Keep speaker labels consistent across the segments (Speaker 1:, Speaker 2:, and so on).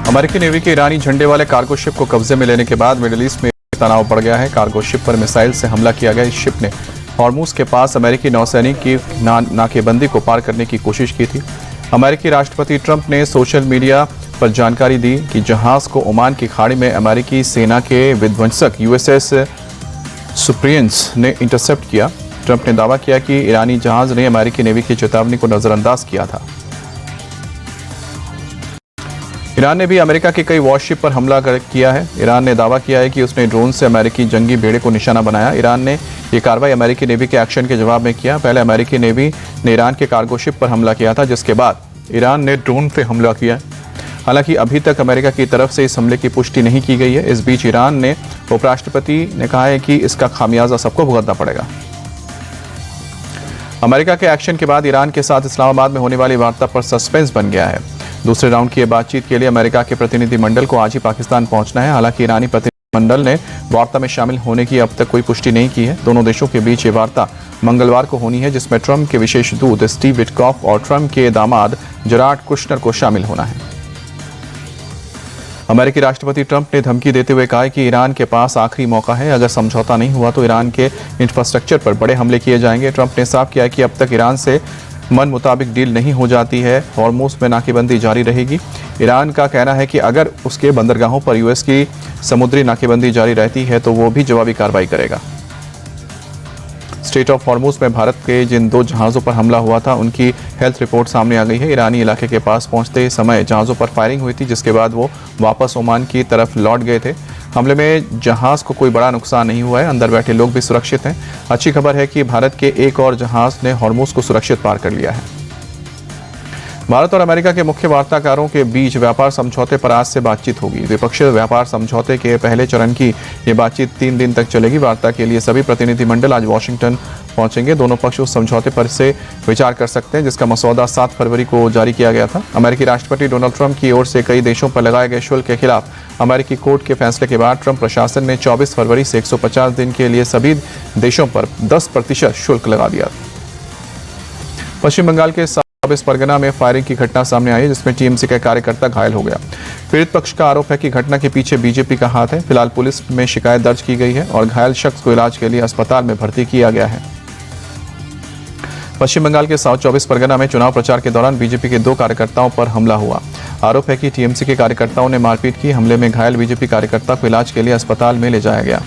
Speaker 1: अमेरिकी नेवी के ईरानी झंडे वाले कार्गो शिप को कब्जे में लेने के बाद मिडिल ईस्ट में तनाव बढ़ गया है। कार्गो शिप पर मिसाइल से हमला किया गया। इस शिप ने हॉर्मुज के पास अमेरिकी नौसैनिक की नाकेबंदी को पार करने की कोशिश की थी। अमेरिकी राष्ट्रपति ट्रंप ने सोशल मीडिया पर जानकारी दी कि जहाज को ओमान की खाड़ी में अमेरिकी सेना के विध्वंसक यूएसएस सुप्रियंस ने इंटरसेप्ट किया। ट्रंप ने दावा किया कि ईरानी जहाज ने अमेरिकी नेवी की चेतावनी को नजरअंदाज किया था। ईरान ने भी अमेरिका के कई वॉरशिप पर हमला किया है। ईरान ने दावा किया है कि उसने ड्रोन से अमेरिकी जंगी बेड़े को निशाना बनाया। ईरान ने यह कार्रवाई अमेरिकी नेवी के एक्शन के जवाब में किया। पहले अमेरिकी नेवी ने ईरान के कार्गो शिप पर हमला किया था, जिसके बाद ईरान ने ड्रोन से हमला किया। हालांकि अभी तक अमेरिका की तरफ से इस हमले की पुष्टि नहीं की गई है। इस बीच ईरान ने उपराष्ट्रपति ने कहा है कि इसका खामियाजा सबको भुगतना पड़ेगा। अमेरिका के एक्शन के बाद ईरान के साथ इस्लामाबाद में होने वाली वार्ता पर सस्पेंस बन गया है। दूसरे राउंड की बातचीत के लिए अमेरिका के प्रतिनिधिमंडल को आज ही पाकिस्तान पहुंचना है। हालांकि ईरानी प्रतिनिधिमंडल ने वार्ता में शामिल होने की अब तक कोई पुष्टि नहीं की है। दोनों देशों के बीच ये वार्ता मंगलवार को होनी है, जिसमें ट्रंप के विशेष दूत स्टीव विटकॉफ और ट्रंप के दामाद जराड कुशनर को शामिल होना है। अमेरिकी राष्ट्रपति ट्रंप ने धमकी देते हुए कहा कि ईरान के पास आखिरी मौका है। अगर समझौता नहीं हुआ तो ईरान के इंफ्रास्ट्रक्चर पर बड़े हमले किए जाएंगे। ट्रंप ने साफ किया कि अब तक ईरान से मन मुताबिक डील नहीं हो जाती है, हॉर्मुज में नाकेबंदी जारी रहेगी। ईरान का कहना है कि अगर उसके बंदरगाहों पर यूएस की समुद्री नाकेबंदी जारी रहती है तो वो भी जवाबी कार्रवाई करेगा। स्ट्रेट ऑफ हॉर्मुज में भारत के जिन 2 जहाज़ों पर हमला हुआ था, उनकी हेल्थ रिपोर्ट सामने आ गई है। ईरानी इलाके के पास पहुंचते समय जहाज़ों पर फायरिंग हुई थी, जिसके बाद वो वापस ओमान की तरफ लौट गए थे। हमले में जहाज को कोई बड़ा नुकसान नहीं हुआ है। अंदर बैठे लोग भी सुरक्षित हैं। अच्छी खबर है कि भारत के एक और जहाज ने हॉर्मुज को सुरक्षित पार कर लिया है। भारत और अमेरिका के मुख्य वार्ताकारों के बीच व्यापार समझौते पर आज से बातचीत होगी। द्विपक्षीय व्यापार समझौते के पहले चरण की ये बातचीत 3 दिन तक चलेगी। वार्ता के लिए सभी प्रतिनिधिमंडल आज वॉशिंगटन पहुंचेंगे। दोनों पक्ष उस समझौते पर से विचार कर सकते हैं, जिसका मसौदा 7 फरवरी को जारी किया गया था। अमेरिकी राष्ट्रपति डोनाल्ड ट्रंप की ओर से कई देशों पर लगाए गए शुल्क के खिलाफ अमेरिकी कोर्ट के फैसले के बाद ट्रंप प्रशासन ने 24 फरवरी से 150 दिन के लिए सभी देशों पर 10% शुल्क लगा दिया। पश्चिम बंगाल के 24 परगना में फायरिंग की घटना सामने आई है, जिसमें टीएमसी का कार्यकर्ता घायल हो गया। पीड़ित पक्ष का आरोप है कि घटना के पीछे बीजेपी का हाथ है। फिलहाल पुलिस में शिकायत दर्ज की गई है और घायल शख्स को इलाज के लिए अस्पताल में भर्ती किया गया है। पश्चिम बंगाल के साउथ 24 परगना में चुनाव प्रचार के दौरान बीजेपी के 2 कार्यकर्ताओं पर हमला हुआ। आरोप है कि टीएमसी के कार्यकर्ताओं ने मारपीट की। हमले में घायल बीजेपी कार्यकर्ता को इलाज के लिए अस्पताल में ले जाया गया।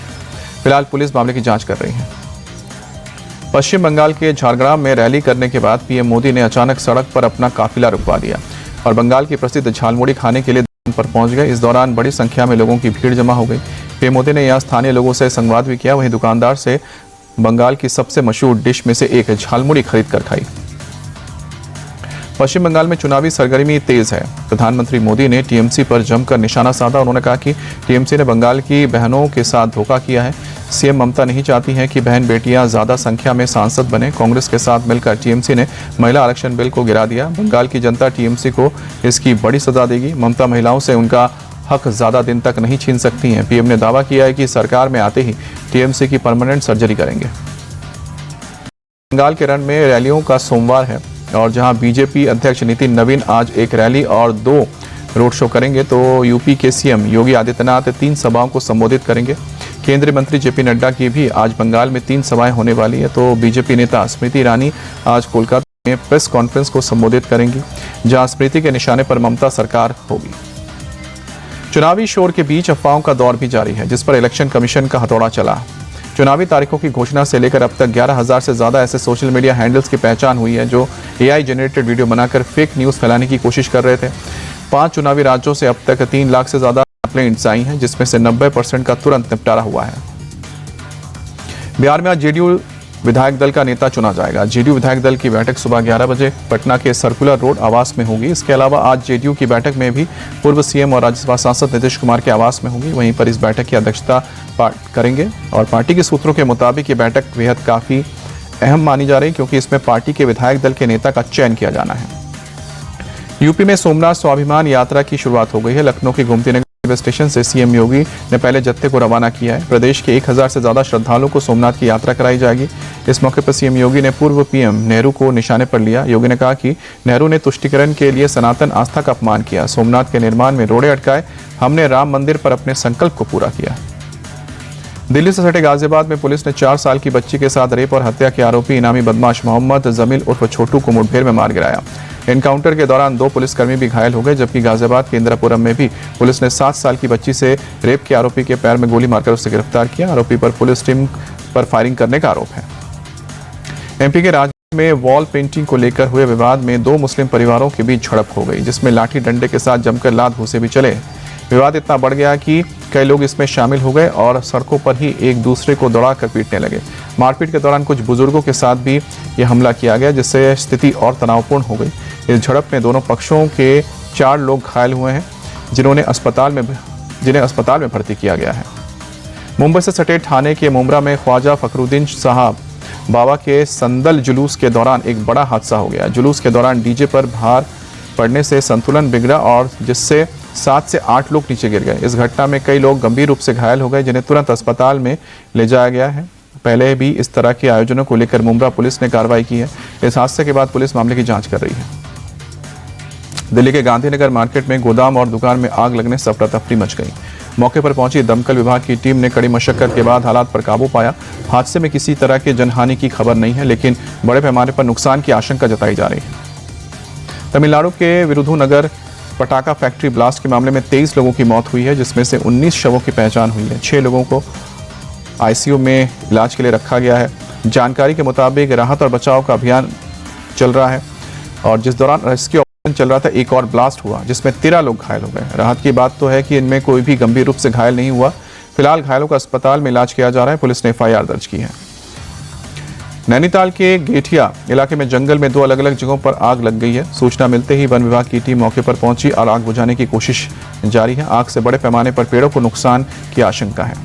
Speaker 1: फिलहाल पुलिस मामले की जांच कर रही है। पश्चिम बंगाल के झारग्राम में रैली करने के बाद पीएम मोदी ने अचानक सड़क पर अपना काफिला रुकवा दिया और बंगाल की प्रसिद्ध झालमुड़ी खाने के लिए दुकान पर पहुंच गए। इस दौरान बड़ी संख्या में लोगों की भीड़ जमा हो गई। पीएम मोदी ने यहां स्थानीय लोगों से संवाद भी किया। वहीं दुकानदार से बंगाल की सबसे मशहूर डिश में से एक झालमुड़ी खरीद कर खाई। पश्चिम बंगाल में चुनावी सरगर्मी तेज है। प्रधानमंत्री मोदी ने टीएमसी पर जमकर निशाना साधा। उन्होंने कहा कि टीएमसी ने बंगाल की बहनों के साथ धोखा किया है। सीएम ममता नहीं चाहती हैं कि बहन बेटियां ज्यादा संख्या में सांसद बने। कांग्रेस के साथ मिलकर टीएमसी ने महिला आरक्षण बिल को गिरा दिया। बंगाल की जनता टीएमसी को इसकी बड़ी सजा देगी। ममता महिलाओं से उनका हक ज्यादा दिन तक नहीं छीन सकती हैं। पीएम ने दावा किया है कि सरकार में आते ही टीएमसी की परमानेंट सर्जरी करेंगे। बंगाल के रण में रैलियों का सोमवार है और जहां बीजेपी अध्यक्ष नितिन नवीन आज एक रैली और 2 रोड शो करेंगे, तो यूपी के सीएम योगी आदित्यनाथ 3 सभाओं को संबोधित करेंगे। केंद्रीय मंत्री जेपी नड्डा की भी आज बंगाल में 3 सभाएं होने वाली है। तो बीजेपी नेता स्मृति ईरानी आज कोलकाता में प्रेस कॉन्फ्रेंस को संबोधित करेंगी, जहां स्मृति के निशाने पर ममता सरकार होगी। चुनावी शोर के बीच अफवाहों का दौर भी जारी है, जिस पर इलेक्शन कमीशन का हथौड़ा चला। चुनावी तारीखों की घोषणा से लेकर अब तक 11,000 से ज्यादा ऐसे सोशल मीडिया हैंडल्स की पहचान हुई है जो एआई जनरेटेड वीडियो बनाकर फेक न्यूज फैलाने की कोशिश कर रहे थे। 5 चुनावी राज्यों से अब तक 3 लाख से ज्यादा कंप्लेंट्स आई हैं, जिसमें से 90% का तुरंत निपटारा हुआ है। बिहार में आज जेडीयू विधायक दल का नेता चुना जाएगा। जेडीयू विधायक दल की बैठक सुबह 11 बजे पटना के सर्कुलर रोड आवास में होगी। इसके अलावा आज जेडीयू की बैठक में भी पूर्व सीएम और राज्यसभा सांसद नीतीश कुमार के आवास में होगी। वहीं पर इस बैठक की अध्यक्षता करेंगे और पार्टी के सूत्रों के मुताबिक ये बैठक बेहद काफी अहम मानी जा रही, क्योंकि इसमें पार्टी के विधायक दल के नेता का चयन किया जाना है। यूपी में सोमनाथ स्वाभिमान यात्रा की शुरुआत हो गई है। लखनऊ के गोमती नगर रेलवे स्टेशन से सीएम योगी ने पहले जत्थे को रवाना किया है। प्रदेश के 1000 से ज्यादा श्रद्धालुओं को सोमनाथ की यात्रा कराई जाएगी। इस मौके पर सीएम योगी ने पूर्व पीएम नेहरू को निशाने पर लिया। योगी ने कहा कि नेहरू ने तुष्टीकरण के लिए सनातन आस्था का अपमान किया, सोमनाथ के निर्माण में रोड़े अटकाए, हमने राम मंदिर पर अपने संकल्प को पूरा किया। दिल्ली से सटे गाजियाबाद में पुलिस ने 4 साल की बच्ची के साथ रेप और हत्या के आरोपी इनामी बदमाश मोहम्मद जमील उर्फ छोटू को मुठभेड़ में मार गिराया। एनकाउंटर के दौरान 2 पुलिसकर्मी भी घायल हो गए, जबकि गाजियाबाद के इंदिरापुरम में भी पुलिस ने 7 साल की बच्ची से रेप के आरोपी के पैर में गोली मारकर उसे गिरफ्तार किया। आरोपी पर पुलिस टीम पर फायरिंग करने का आरोप है। एमपी के राजगीर में वॉल पेंटिंग को लेकर हुए विवाद में 2 मुस्लिम परिवारों के बीच झड़प हो गई, जिसमें लाठी डंडे के साथ जमकर लात घूंसे भी चले। विवाद इतना बढ़ गया कि कई लोग इसमें शामिल हो गए और सड़कों पर ही एक दूसरे को दौड़ाकर पीटने लगे। मारपीट के दौरान कुछ बुजुर्गों के साथ भी यह हमला किया गया, जिससे स्थिति और तनावपूर्ण हो गई। इस झड़प में दोनों पक्षों के 4 लोग घायल हुए हैं, जिन्हें अस्पताल में भर्ती किया गया है। मुंबई से सटे ठाणे के मुमरा में ख्वाजा फखरुद्दीन साहब बाबा के संदल जुलूस के दौरान एक बड़ा हादसा हो गया। जुलूस के दौरान डीजे पर भार पड़ने से संतुलन बिगड़ा और जिससे 7 से 8 लोग नीचे गिर गए। इस घटना में कई लोग गंभीर रूप से घायल हो गए, जिन्हें तुरंत अस्पताल में ले जाया गया है। पहले भी इस तरह के आयोजनों को लेकर मुमरा पुलिस ने कार्रवाई की है। इस हादसे के बाद पुलिस मामले की जांच कर रही है। दिल्ली के गांधीनगर मार्केट में गोदाम और दुकान में आग लगने से अफरा तफरी मच गई। मौके पर पहुंची दमकल विभाग की टीम ने कड़ी मशक्कत के बाद हालात पर काबू पाया। हादसे में किसी तरह के जनहानि की खबर नहीं है, लेकिन बड़े पैमाने पर नुकसान की आशंका जताई जा रही है। तमिलनाडु के विरुधुनगर पटाखा फैक्ट्री ब्लास्ट के मामले में 23 लोगों की मौत हुई है, जिसमें से 19 शवों की पहचान हुई है। 6 लोगों को आईसीयू में इलाज के लिए रखा गया है। जानकारी के मुताबिक राहत और बचाव का अभियान चल रहा है और जिस दौरान रेस्क्यू ऑपरेशन चल रहा था, एक और ब्लास्ट हुआ, जिसमें 13 लोग घायल हो गए। राहत की बात तो है कि इनमें कोई भी गंभीर रूप से घायल नहीं हुआ। फिलहाल घायलों का अस्पताल में इलाज किया जा रहा है। पुलिस ने FIR दर्ज की है। नैनीताल के गेठिया इलाके में जंगल में 2 अलग-अलग जगहों पर आग लग गई है। सूचना मिलते ही वन विभाग की टीम मौके पर पहुंची और आग बुझाने की कोशिश जारी है। आग से बड़े पैमाने पर पेड़ों को नुकसान की आशंका है।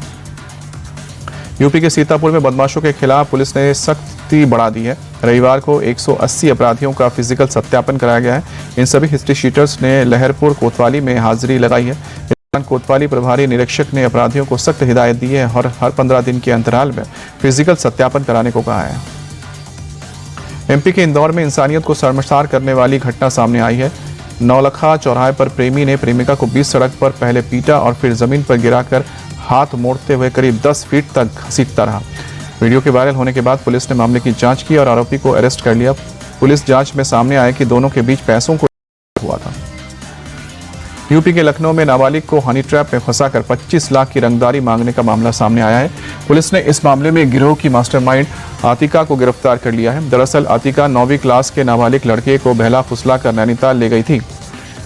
Speaker 1: यूपी के सीतापुर में बदमाशों के खिलाफ पुलिस ने सख्ती बढ़ा दी है। रविवार को 180 अपराधियों का फिजिकल सत्यापन कराया गया है। इन सभी हिस्ट्री शीटर्स ने लहरपुर कोतवाली में हाजिरी लगाई है। कोतवाली प्रभारी निरीक्षक ने अपराधियों को सख्त हिदायत दी है और हर 15 दिन के अंतराल में फिजिकल सत्यापन कराने को कहा है। एमपी के इंदौर में इंसानियत को शर्मसार करने वाली घटना सामने आई है। नौलखा चौराहे पर प्रेमी ने प्रेमिका को बीच सड़क पर पहले पीटा और फिर जमीन पर गिराकर हाथ मोड़ते हुए करीब 10 फीट तक घसीटता रहा। वीडियो के वायरल होने के बाद पुलिस ने मामले की जांच की और आरोपी को अरेस्ट कर लिया। पुलिस जांच में सामने आया कि दोनों के बीच पैसों को हुआ था। यूपी के लखनऊ में नाबालिग को हनी ट्रैप में फंसाकर 25 लाख की रंगदारी मांगने का मामला सामने आया है। पुलिस ने इस मामले में गिरोह की मास्टरमाइंड आतिका को गिरफ्तार कर लिया है। दरअसल आतिका 9वीं क्लास के नाबालिग लड़के को बहला फुसला कर नैनीताल ले गई थी,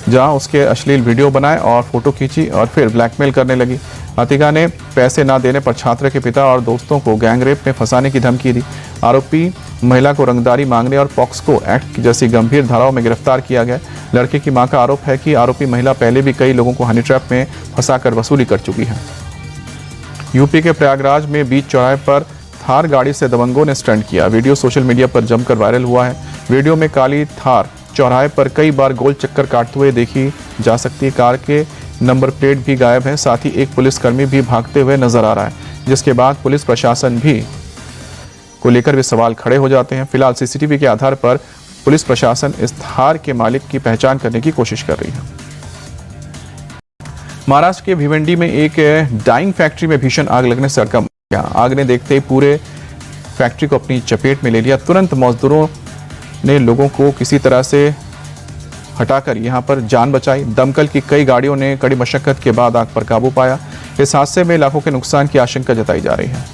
Speaker 1: जहां उसके अश्लील वीडियो बनाए और फोटो खींची और फिर ब्लैकमेल करने लगी। आतिका ने पैसे न देने पर छात्र के पिता और दोस्तों को गैंगरेप में फंसाने की धमकी दी। आरोपी महिला को रंगदारी मांगने और पॉक्सको एक्ट जैसी गंभीर धाराओं में गिरफ्तार किया गया। लड़के की मां का आरोप है कि आरोपी महिला पहले भी कई लोगों को हनी ट्रैप में फंसाकर वसूली कर चुकी है। यूपी के प्रयागराज में बीच चौराहे पर थार गाड़ी से दबंगों ने स्टंट किया। वीडियो सोशल मीडिया पर जमकर वायरल हुआ है। वीडियो में काली थार चौराहे पर कई बार गोल चक्कर काटते हुए देखी जा सकती है। कार के नंबर प्लेट भी गायब है। साथ ही एक पुलिसकर्मी भी भागते हुए नजर आ रहा है, जिसके बाद पुलिस प्रशासन भी को लेकर भी सवाल खड़े हो जाते हैं। फिलहाल सीसीटीवी के आधार पर पुलिस प्रशासन इस थार के मालिक की पहचान करने की कोशिश कर रही है। महाराष्ट्र के भिवंडी में एक डाइंग फैक्ट्री में भीषण आग लगने से हड़कंप गया। आग ने देखते ही पूरे फैक्ट्री को अपनी चपेट में ले लिया। तुरंत मजदूरों ने लोगों को किसी तरह से हटाकर यहां पर जान बचाई। दमकल की कई गाड़ियों ने कड़ी मशक्कत के बाद आग पर काबू पाया। इस हादसे में लाखों के नुकसान की आशंका जताई जा रही है।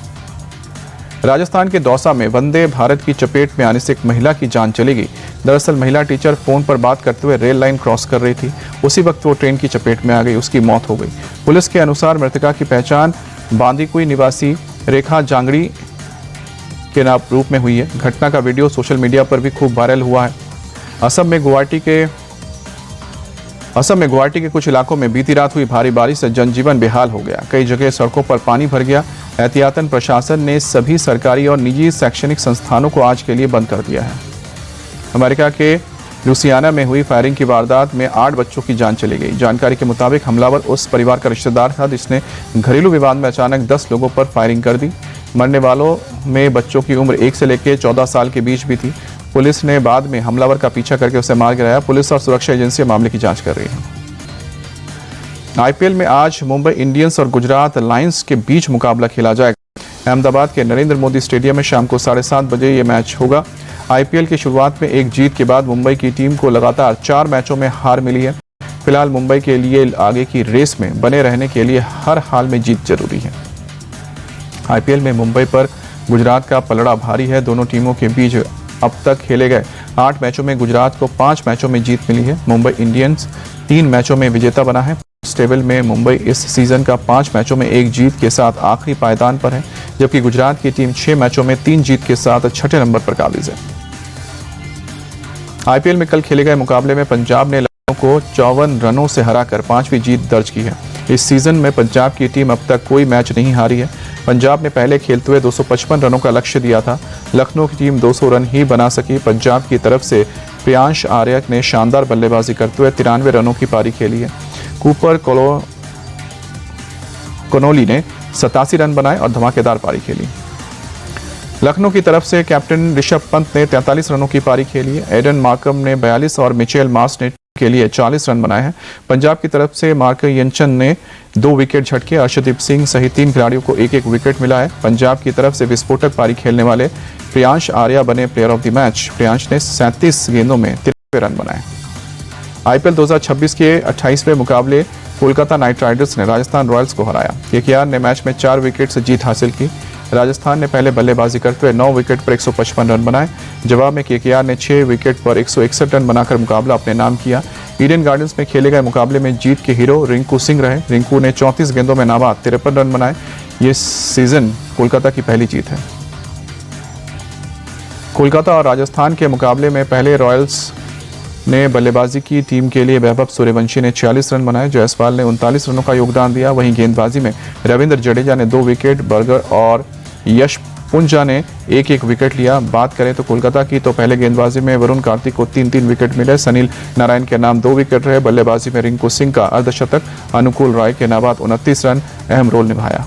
Speaker 1: राजस्थान के दौसा में वंदे भारत की चपेट में आने से एक महिला की जान चली गई। दरअसल महिला टीचर फोन पर बात करते हुए रेल लाइन क्रॉस कर रही थी। उसी वक्त वो ट्रेन की चपेट में आ गई, उसकी मौत हो गई। पुलिस के अनुसार मृतका की पहचान बांदीकुई निवासी रेखा जांगड़ी के रूप में हुई है। घटना का वीडियो सोशल मीडिया पर भी खूब वायरल हुआ है। असम में गुवाहाटी के कुछ इलाकों में बीती रात हुई भारी बारिश से जनजीवन बेहाल हो गया। कई जगह सड़कों पर पानी भर गया। एहतियातन प्रशासन ने सभी सरकारी और निजी शैक्षणिक संस्थानों को आज के लिए बंद कर दिया है। अमेरिका के लुसियाना में हुई फायरिंग की वारदात में 8 बच्चों की जान चली गई। जानकारी के मुताबिक हमलावर उस परिवार का रिश्तेदार था जिसने घरेलू विवाद में अचानक 10 लोगों पर फायरिंग कर दी। मरने वालों में बच्चों की उम्र 1 से लेकर 14 साल के बीच भी थी। पुलिस ने बाद में हमलावर का पीछा करके उसे मार गिराया। पुलिस और सुरक्षा एजेंसियां मामले की जांच कर रही हैं। आईपीएल में आज मुंबई इंडियंस और गुजरात लायंस के बीच मुकाबला खेला जाएगा। अहमदाबाद के नरेंद्र मोदी स्टेडियम में शाम को 7:30 बजे ये मैच होगा। आईपीएल की शुरुआत में एक जीत के बाद मुंबई की टीम को लगातार 4 मैचों में हार मिली है। फिलहाल मुंबई के लिए आगे की रेस में बने रहने के लिए हर हाल में जीत जरूरी है। आईपीएल में मुंबई पर गुजरात का पलड़ा भारी है। दोनों टीमों के बीच अब तक खेले गए 8 मैचों में गुजरात को 5 मैचों में जीत मिली है। मुंबई इंडियंस 3 मैचों में विजेता बना है। टेबल में मुंबई इस सीजन का 5 मैचों में 1 जीत के साथ आखिरी पायदान पर है, जबकि गुजरात की टीम 6 मैचों में 3 जीत के साथ छठे नंबर पर काबिज है। आईपीएल में कल खेले गए मुकाबले में पंजाब ने लखनऊ को 54 रनों से हराकर 5वीं जीत दर्ज की है। इस सीजन में पंजाब की टीम अब तक कोई मैच नहीं हारी है। पंजाब ने पहले खेलते हुए 255 रनों का लक्ष्य दिया था। लखनऊ की टीम 200 रन ही बना सकी। पंजाब की तरफ से प्रियांश आर्य ने शानदार बल्लेबाजी करते हुए 93 रनों की पारी खेली है। कूपर कोनोली ने 87 रन बनाए और धमाकेदार पारी खेली। लखनऊ की तरफ से कैप्टन ऋषभ पंत ने 43 रनों की पारी खेली है। एडन मार्कम ने 42 और मिचेल मार्श ने के लिए 40 रन बनाए हैं। पंजाब की तरफ से मार्क यंचन ने 2 विकेट झटके। अर्शदीप सिंह सहित 3 खिलाड़ियों को 1-1 विकेट मिला है। पंजाब की तरफ से विस्फोटक पारी खेलने वाले प्रियांश आर्या बने player of the match. Priyansh ने 37 गेंदों में 93 रन बनाए। आईपीएल 2026 के 28वें मुकाबले कोलकाता नाइट राइडर्स ने राजस्थान रॉयल्स को हराया। केकेआर ने मैच में 4 विकेट से जीत हासिल की। राजस्थान ने पहले बल्लेबाजी करते हुए 9 विकेट पर 155 रन बनाए। जवाब में केकेआर ने 6 विकेट पर 161 रन बनाकर मुकाबला अपने नाम किया। ईडन गार्डन्स में खेले गए मुकाबले में जीत के हीरो रिंकू सिंह रहे। रिंकू ने 34 गेंदों में नाबाद 53 रन बनाए। ये सीजन कोलकाता की पहली जीत है। कोलकाता और राजस्थान के मुकाबले में पहले रॉयल्स ने बल्लेबाजी की। टीम के लिए वैभव सूर्यवंशी ने 46 रन बनाए। जायसवाल ने 39 रनों का योगदान दिया। वहीं गेंदबाजी में रविंद्र जडेजा ने 2 विकेट, बर्गर और यश पुंजा ने 1-1 विकेट लिया। बात करें तो कोलकाता की तो पहले गेंदबाजी में वरुण कार्तिक को 3-3 विकेट मिले। सनील नारायण के नाम 2 विकेट रहे। बल्लेबाजी में रिंकू सिंह का अर्धशतक, अनुकूल राय के नाबाद 29 रन अहम रोल निभाया।